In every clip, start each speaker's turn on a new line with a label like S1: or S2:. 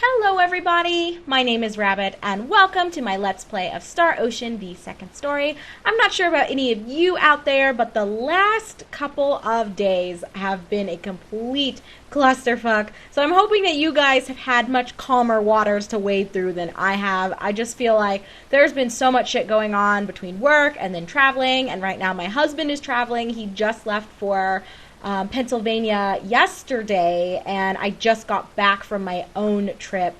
S1: Hello everybody, my name is Rabbit and welcome to my Let's Play of Star Ocean, the second story. I'm not sure about any of you out there, but the last couple of days have been a complete clusterfuck. So I'm hoping that you guys have had much calmer waters to wade through than I have. I just feel like there's been so much shit going on between work and then traveling, and right now my husband is traveling. He just left for Pennsylvania yesterday, and I just got back from my own trip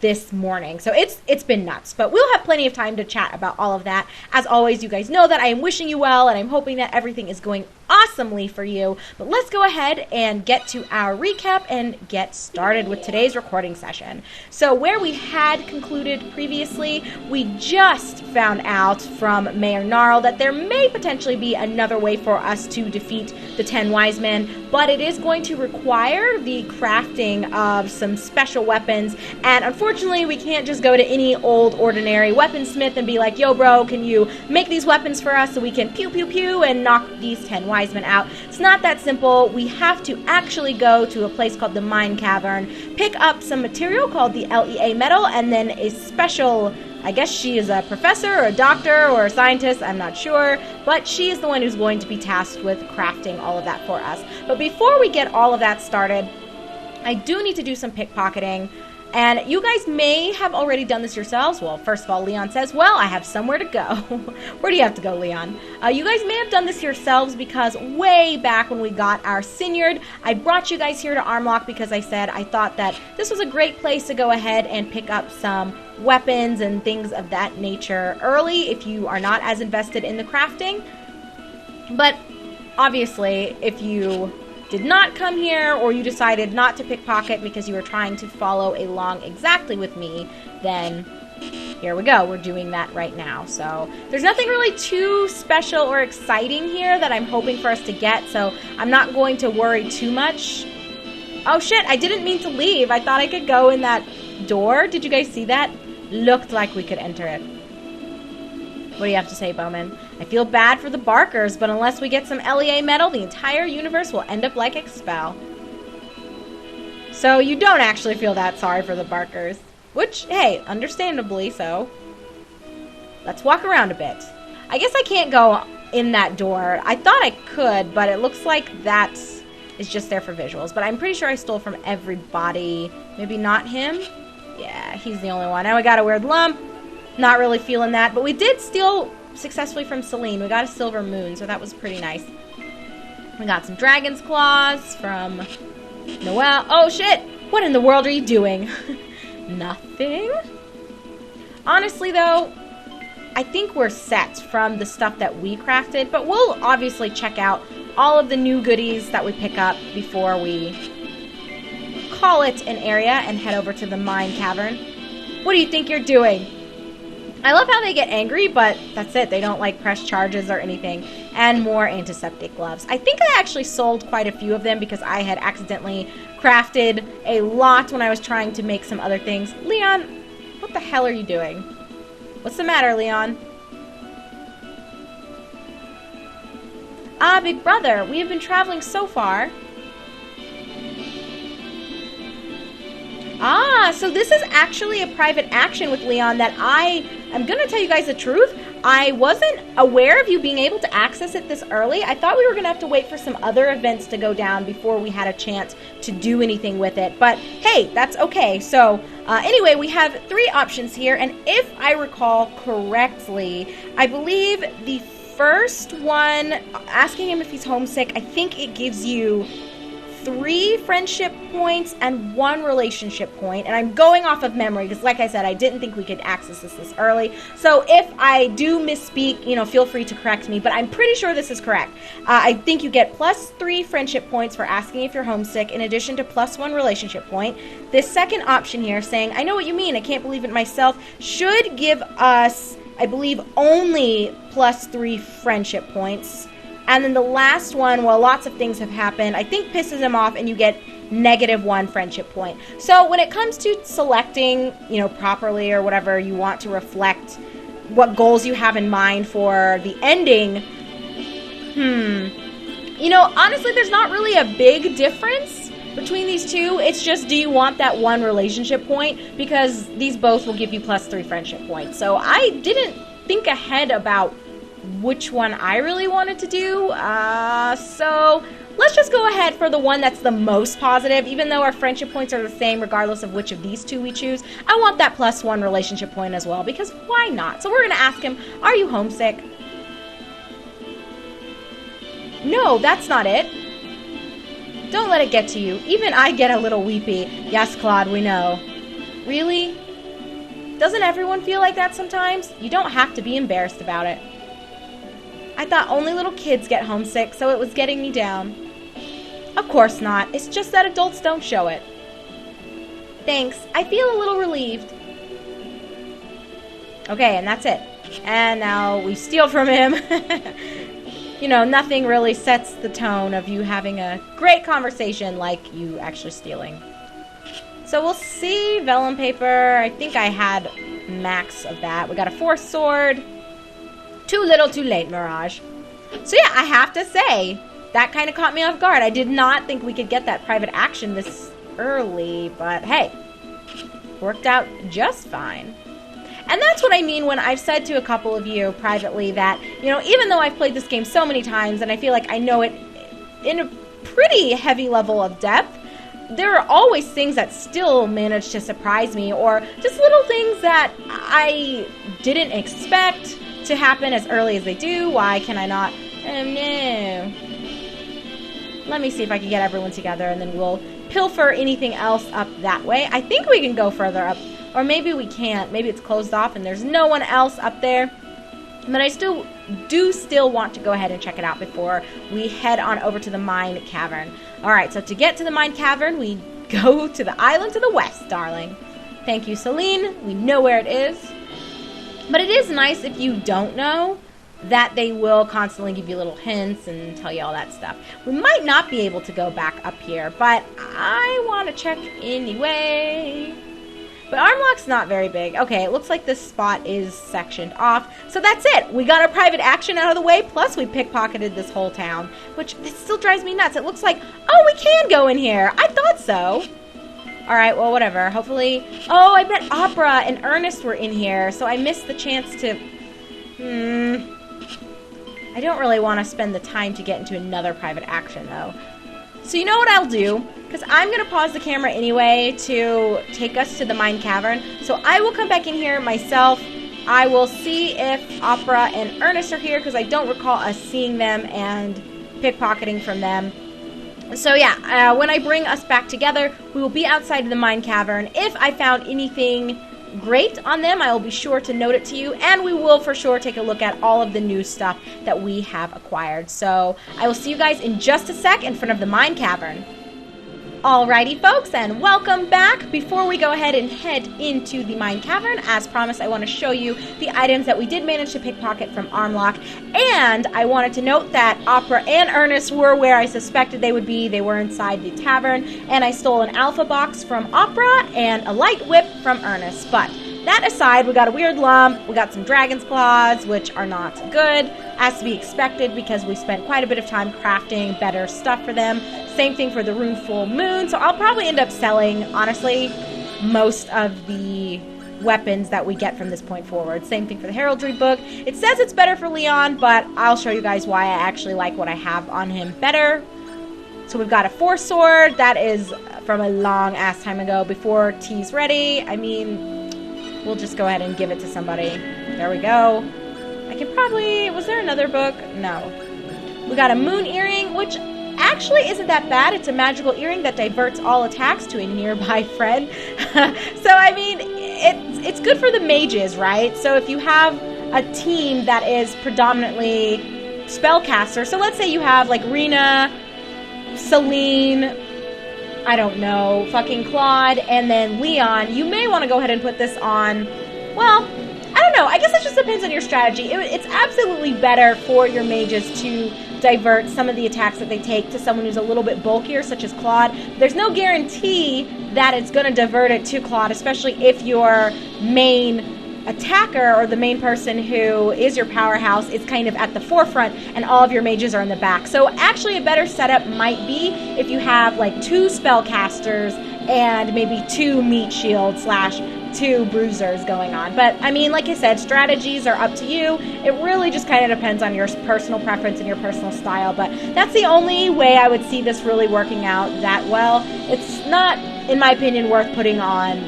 S1: this morning. So it's been nuts, but we'll have plenty of time to chat about all of that. As always, you guys know that I am wishing you well, and I'm hoping that everything is going awesomely for you. But let's go ahead and get to our recap and get started with today's recording session. So where we had concluded previously, we just found out from Mayor Gnarl that there may potentially be another way for us to defeat the 10 Wise Men, but it is going to require the crafting of some special weapons, and unfortunately we can't just go to any old ordinary weaponsmith and be like, yo bro, can you make these weapons for us so we can pew pew pew and knock these 10 Wise Men out. It's not that simple. We have to actually go to a place called the Mihne Cavern, pick up some material called the LEA metal, and then a special, I guess she is a professor or a doctor or a scientist, I'm not sure, but she is the one who's going to be tasked with crafting all of that for us. But before we get all of that started, I do need to do some pickpocketing. And you guys may have already done this yourselves. Well, first of all, Leon says, well, I have somewhere to go. Where do you have to go, Leon? You guys may have done this yourselves because way back when we got our Sinyard, I brought you guys here to Armlock because I said I thought that this was a great place to go ahead and pick up some weapons and things of that nature early if you are not as invested in the crafting. But obviously, if you did not come here, or you decided not to pickpocket because you were trying to follow along exactly with me, then here we go. We're doing that right now. So there's nothing really too special or exciting here that I'm hoping for us to get, so I'm not going to worry too much. Oh shit, I didn't mean to leave. I thought I could go in that door. Did you guys see that? Looked like we could enter it. What do you have to say, Bowman? I feel bad for the Barkers, but unless we get some LEA metal, the entire universe will end up like Expel. So you don't actually feel that sorry for the Barkers. Which, hey, understandably so. Let's walk around a bit. I guess I can't go in that door. I thought I could, but it looks like that is just there for visuals. But I'm pretty sure I stole from everybody. Maybe not him? Yeah, he's the only one. Now we got a weird lump. Not really feeling that, but we did steal successfully from Celine. We got a silver moon, so that was pretty nice. We got some dragon's claws from Noelle. Oh shit! What in the world are you doing? Nothing? Honestly though, I think we're set from the stuff that we crafted, but we'll obviously check out all of the new goodies that we pick up before we call it an area and head over to the Mihne Cavern. What do you think you're doing? I love how they get angry, but that's it. They don't, like, press charges or anything. And more antiseptic gloves. I think I actually sold quite a few of them because I had accidentally crafted a lot when I was trying to make some other things. Leon, what the hell are you doing? What's the matter, Leon? Ah, big brother, we have been traveling so far. Ah, so this is actually a private action with Leon that I'm going to tell you guys the truth. I wasn't aware of you being able to access it this early. I thought we were going to have to wait for some other events to go down before we had a chance to do anything with it. But hey, that's okay. So anyway, we have 3 options here. And if I recall correctly, I believe the first one, asking him if he's homesick, I think it gives you 3 friendship points and 1 relationship point, and I'm going off of memory because, like I said, I didn't think we could access this early. So if I do misspeak, you know, feel free to correct me, but I'm pretty sure this is correct. I think you get +3 friendship points for asking if you're homesick, in addition to +1 relationship point. This second option here, saying, I know what you mean, I can't believe it myself, should give us, I believe, only +3 friendship points. And then the last one, well, lots of things have happened, I think pisses him off, and you get -1 friendship point. So when it comes to selecting, you know, properly or whatever you want to reflect what goals you have in mind for the ending, you know, honestly, there's not really a big difference between these two. It's just, do you want that one relationship point? Because these both will give you +3 friendship points. So I didn't think ahead about which one I really wanted to do. So let's just go ahead for the one that's the most positive. Even though our friendship points are the same regardless of which of these two we choose, I want that +1 relationship point as well, because why not? So we're going to ask him, are you homesick? No, that's not it. Don't let it get to you. Even I get a little weepy. Yes, Claude, we know. Really? Doesn't everyone feel like that sometimes? You don't have to be embarrassed about it. I thought only little kids get homesick, so it was getting me down. Of course not. It's just that adults don't show it. Thanks. I feel a little relieved. Okay, and that's it. And now we steal from him. You know, nothing really sets the tone of you having a great conversation like you actually stealing. So we'll see. Vellum paper. I think I had max of that. We got a force sword. Too little, too late, Mirage. So yeah, I have to say, that kind of caught me off guard. I did not think we could get that private action this early, but hey, worked out just fine. And that's what I mean when I've said to a couple of you privately that, you know, even though I've played this game so many times and I feel like I know it in a pretty heavy level of depth, there are always things that still manage to surprise me, or just little things that I didn't expect to happen as early as they do. Why can I not? Oh no. Let me see if I can get everyone together and then we'll pilfer anything else up that way. I think we can go further up. Or maybe we can't. Maybe it's closed off and there's no one else up there. But I still want to go ahead and check it out before we head on over to the Mihne Cavern. Alright, so to get to the Mihne Cavern, we go to the island to the west, darling. Thank you, Celine. We know where it is. But it is nice if you don't know that they will constantly give you little hints and tell you all that stuff. We might not be able to go back up here, but I want to check anyway. But Armlock's not very big. Okay, it looks like this spot is sectioned off. So that's it. We got our private action out of the way, plus we pickpocketed this whole town, which this still drives me nuts. It looks like, oh, we can go in here. I thought so. All right, well, whatever. Hopefully, oh, I bet Opera and Ernest were in here, so I missed the chance to, I don't really want to spend the time to get into another private action, though. So you know what I'll do? Because I'm going to pause the camera anyway to take us to the Mihne Cavern. So I will come back in here myself. I will see if Opera and Ernest are here, because I don't recall us seeing them and pickpocketing from them. So yeah, when I bring us back together, we will be outside of the Mihne Cavern. If I found anything great on them, I will be sure to note it to you, and we will for sure take a look at all of the new stuff that we have acquired. So I will see you guys in just a sec in front of the Mihne Cavern. Alrighty folks, and welcome back. Before we go ahead and head into the Mihne Cavern, as promised, I want to show you the items that we did manage to pickpocket from Armlock, and I wanted to note that Opera and Ernest were where I suspected they would be. They were inside the tavern, and I stole an alpha box from Opera and a light whip from Ernest. But that aside, we got a weird lump, we got some dragon's claws, which are not good, as to be expected, because we spent quite a bit of time crafting better stuff for them. Same thing for the rune full moon, so I'll probably end up selling, honestly, most of the weapons that we get from this point forward. Same thing for the heraldry book. It says it's better for Leon, but I'll show you guys why I actually like what I have on him better. So we've got a force sword. That is from a long ass time ago, before T's ready. I mean, we'll just go ahead and give it to somebody. There we go. I could probably... Was there another book? No. We got a moon earring, which actually isn't that bad. It's a magical earring that diverts all attacks to a nearby friend. So, I mean, it's good for the mages, right? So if you have a team that is predominantly spellcaster, so let's say you have, like, Rena, Celine, I don't know, fucking Claude, and then Leon, you may want to go ahead and put this on, well, I don't know. I guess it just depends on your strategy. It's absolutely better for your mages to divert some of the attacks that they take to someone who's a little bit bulkier, such as Claude. There's no guarantee that it's going to divert it to Claude, especially if your main attacker, or the main person who is your powerhouse, is kind of at the forefront and all of your mages are in the back. So actually a better setup might be if you have like 2 spellcasters and maybe 2 meat shields / 2 bruisers going on. But I mean, like I said, strategies are up to you. It really just kind of depends on your personal preference and your personal style, but that's the only way I would see this really working out that well. It's not, in my opinion, worth putting on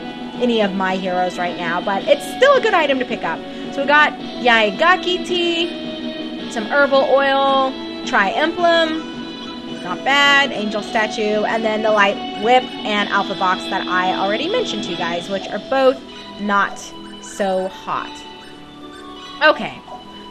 S1: any of my heroes right now, but it's still a good item to pick up. So we got Yaegaki tea, some herbal oil, tri-emblem, not bad, angel statue, and then the light whip and alpha box that I already mentioned to you guys, which are both not so hot. Okay,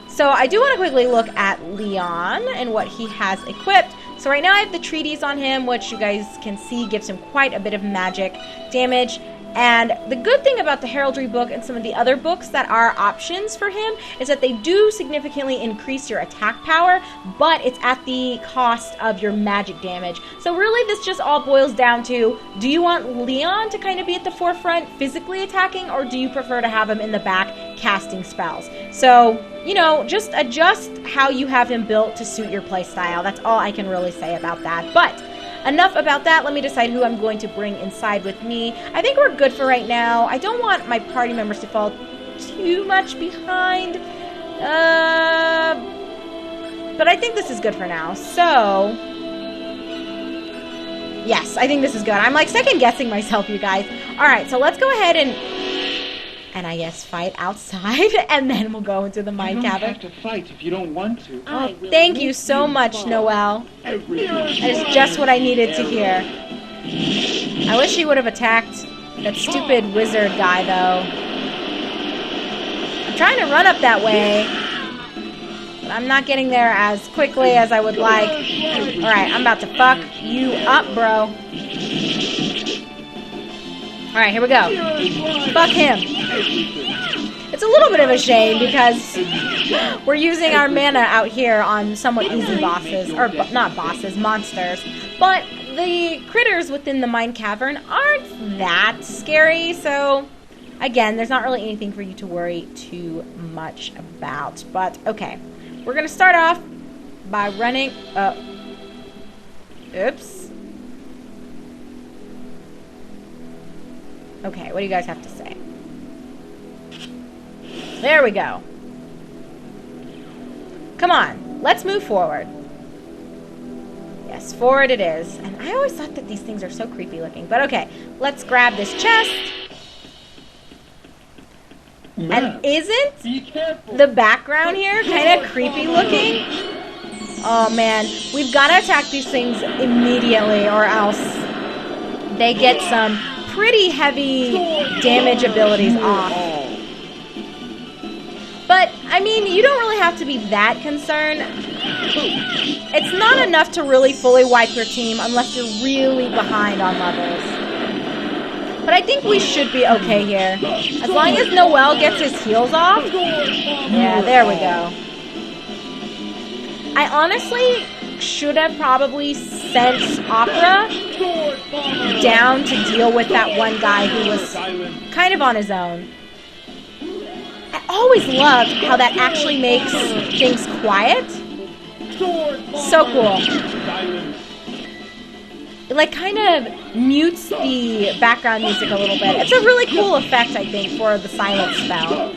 S1: so I do want to quickly look at Leon and what he has equipped. So right now I have the treaties on him, which you guys can see gives him quite a bit of magic damage. And the good thing about the Heraldry book and some of the other books that are options for him is that they do significantly increase your attack power, but it's at the cost of your magic damage. So really this just all boils down to, do you want Leon to kind of be at the forefront physically attacking, or do you prefer to have him in the back casting spells? So, you know, just adjust how you have him built to suit your playstyle. That's all I can really say about that. But enough about that. Let me decide who I'm going to bring inside with me. I think we're good for right now. I don't want my party members to fall too much behind. But I think this is good for now. So, yes, I think this is good. I'm like second guessing myself, you guys. All right, so let's go ahead and I guess fight outside, and then we'll go into the Mihne Cavern.
S2: You don't have to fight if you don't want to.
S1: Oh, thank you so much, Noelle. That is just what I needed to hear. I wish he would have attacked that stupid wizard guy, though. I'm trying to run up that way, but I'm not getting there as quickly as I would like. Alright, I'm about to fuck you up, bro. Alright, here we go. Fuck him. It's a little bit of a shame because we're using our mana out here on somewhat easy bosses. Or, not bosses, monsters. But the critters within the Mihne Cavern aren't that scary, so again, there's not really anything for you to worry too much about. But, okay. We're going to start off by running... Oops. Okay, what do you guys have to say? There we go. Come on, let's move forward. Yes, forward it is. And I always thought that these things are so creepy looking. But okay, let's grab this chest. And isn't the background here kind of creepy looking? Oh man, we've got to attack these things immediately or else they get some pretty heavy damage abilities off. But, I mean, you don't really have to be that concerned. It's not enough to really fully wipe your team unless you're really behind on levels. But I think we should be okay here. As long as Noelle gets his heals off. Yeah, there we go. I honestly should have probably sent Opera down to deal with that one guy who was kind of on his own. I always loved how that actually makes things quiet. So cool. It like kind of mutes the background music a little bit. It's a really cool effect, I think, for the silent spell.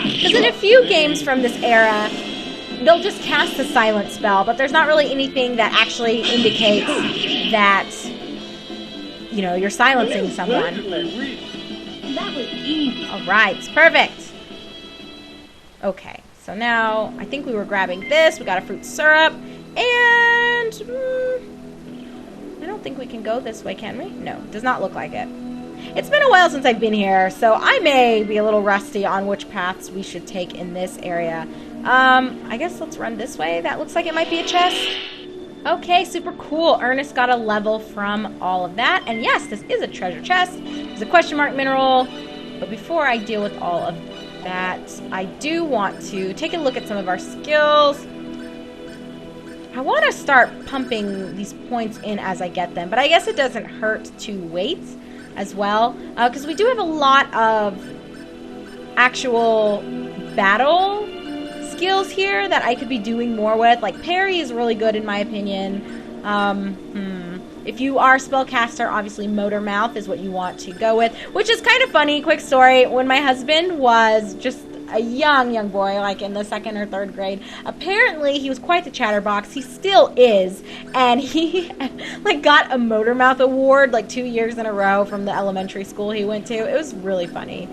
S1: Because in a few games from this era, they'll just cast a silent spell, but there's not really anything that actually indicates that, you know, you're silencing someone.
S3: That was easy.
S1: Alright, perfect. Okay, so now I think we were grabbing this. We got a fruit syrup, and I don't think we can go this way, can we? No, does not look like it. It's been a while since I've been here, so I may be a little rusty on which paths we should take in this area. I guess let's run this way. That looks like it might be a chest. Okay, super cool. Ernest got a level from all of that. And yes, this is a treasure chest. There's a question mark mineral. But before I deal with all of that, I do want to take a look at some of our skills. I want to start pumping these points in as I get them. But I guess it doesn't hurt to wait as well. Because we do have a lot of actual battle skills here that I could be doing more with. Like, parry is really good in my opinion. If you are spellcaster, obviously motor mouth is what you want to go with, which is kind of funny. Quick story, when my husband was just a young boy, like in the 2nd or 3rd grade, apparently he was quite the chatterbox. He still is, and he like got a motor mouth award like 2 years in a row from the elementary school he went to. It was really funny.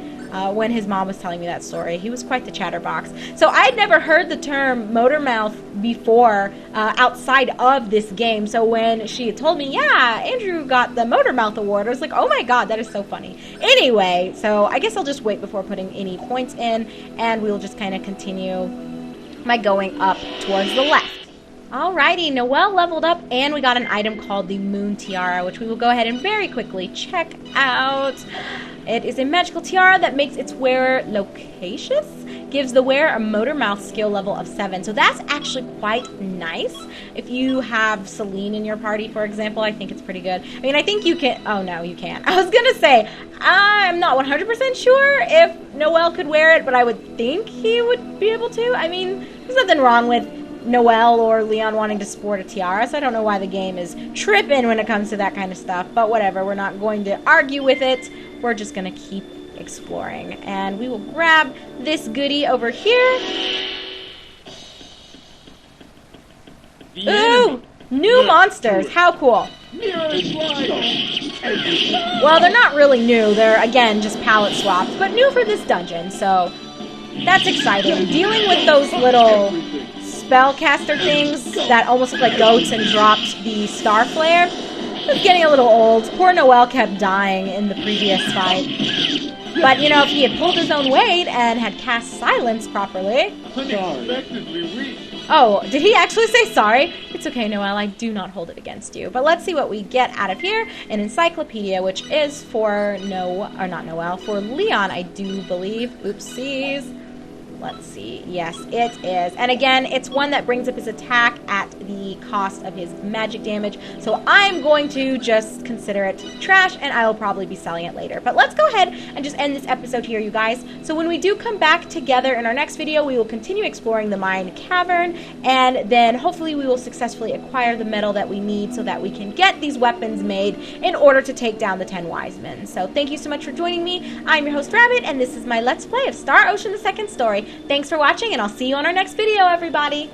S1: When his mom was telling me that story, he was quite the chatterbox. So I'd never heard the term motor mouth before outside of this game. So when she had told me, yeah, Andrew got the motor mouth award, I was like, oh my god, that is so funny. Anyway, so I guess I'll just wait before putting any points in, and we'll just kind of continue my going up towards the left. Alrighty, Noelle leveled up, and we got an item called the Moon Tiara, which we will go ahead and very quickly check out. It is a magical tiara that makes its wearer loquacious, gives the wearer a motor mouth skill level of 7. So that's actually quite nice. If you have Celine in your party, for example, I think it's pretty good. I mean, I think you can... Oh, no, you can't. I was going to say, I'm not 100% sure if Noelle could wear it, but I would think he would be able to. I mean, there's nothing wrong with Noelle or Leon wanting to sport a tiara, so I don't know why the game is tripping when it comes to that kind of stuff, but whatever, we're not going to argue with it, we're just going to keep exploring, and we will grab this goodie over here. Ooh, new monsters, how cool. Well, they're not really new, they're, again, just palette swaps, but new for this dungeon, so that's exciting. Dealing with those little spellcaster things that almost look like goats and dropped the star flare was getting a little old. Poor Noelle kept dying in the previous fight. But, you know, if he had pulled his own weight and had cast silence properly... Oh, did he actually say sorry? It's okay, Noelle, I do not hold it against you. But let's see what we get out of here. An encyclopedia, which is for not Noelle, for Leon, I do believe. Oopsies. Let's see. Yes, it is. And again, it's one that brings up his attack at the cost of his magic damage. So I'm going to just consider it trash, and I will probably be selling it later. But let's go ahead and just end this episode here, you guys. So when we do come back together in our next video, we will continue exploring the Mihne Cavern, and then hopefully we will successfully acquire the metal that we need so that we can get these weapons made in order to take down the 10 wise men. So thank you so much for joining me. I'm your host, Rabbit, and this is my Let's Play of Star Ocean: The Second Story. Thanks for watching, and I'll see you on our next video, everybody!